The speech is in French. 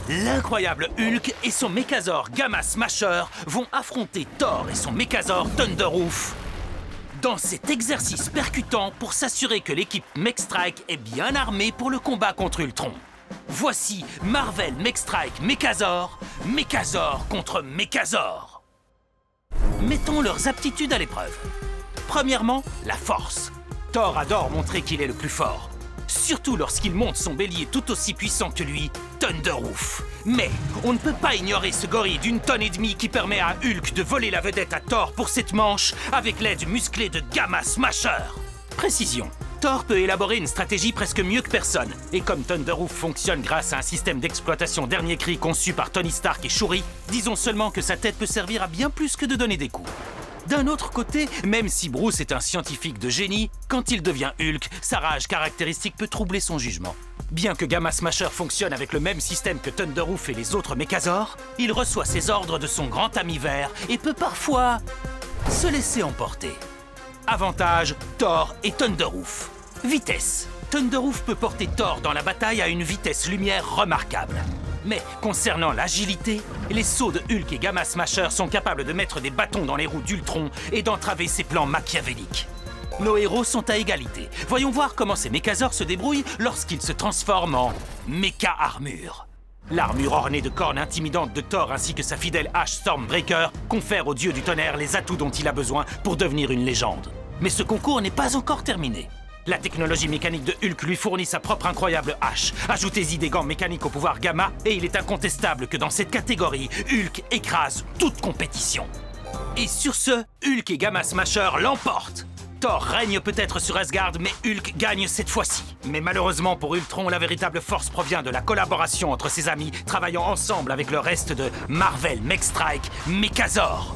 L'incroyable Hulk et son Megazord Gamma Smasher vont affronter Thor et son Megazord Thunderhoof dans cet exercice percutant pour s'assurer que l'équipe Mechstrike est bien armée pour le combat contre Ultron. Voici Marvel Mechstrike Megazord, Megazord contre Megazord. Mettons leurs aptitudes à l'épreuve. Premièrement, la force. Thor adore montrer qu'il est le plus fort. Surtout lorsqu'il monte son bélier tout aussi puissant que lui, Thunderhoof. Mais on ne peut pas ignorer ce gorille d'1,5 tonne qui permet à Hulk de voler la vedette à Thor pour cette manche avec l'aide musclée de Gamma Smasher. Précision. Thor peut élaborer une stratégie presque mieux que personne. Et comme Thunderhoof fonctionne grâce à un système d'exploitation dernier cri conçu par Tony Stark et Shuri, disons seulement que sa tête peut servir à bien plus que de donner des coups. D'un autre côté, même si Bruce est un scientifique de génie, quand il devient Hulk, sa rage caractéristique peut troubler son jugement. Bien que Gamma Smasher fonctionne avec le même système que Thunderhoof et les autres Megazords, il reçoit ses ordres de son grand ami vert et peut parfois se laisser emporter. Avantage, Thor et Thunderhoof. Vitesse. Thunderhoof peut porter Thor dans la bataille à une vitesse lumière remarquable. Mais concernant l'agilité, les sauts de Hulk et Gamma Smasher sont capables de mettre des bâtons dans les roues d'Ultron et d'entraver ses plans machiavéliques. Nos héros sont à égalité. Voyons voir comment ces Megazords se débrouillent lorsqu'ils se transforment en Mecha-Armure. L'armure ornée de cornes intimidantes de Thor ainsi que sa fidèle hache Stormbreaker confèrent au dieu du tonnerre les atouts dont il a besoin pour devenir une légende. Mais ce concours n'est pas encore terminé. La technologie mécanique de Hulk lui fournit sa propre incroyable hache. Ajoutez-y des gants mécaniques au pouvoir Gamma et il est incontestable que dans cette catégorie, Hulk écrase toute compétition. Et sur ce, Hulk et Gamma Smasher l'emportent. Thor règne peut-être sur Asgard, mais Hulk gagne cette fois-ci. Mais malheureusement pour Ultron, la véritable force provient de la collaboration entre ses amis, travaillant ensemble avec le reste de Marvel Mechstrike Megazord.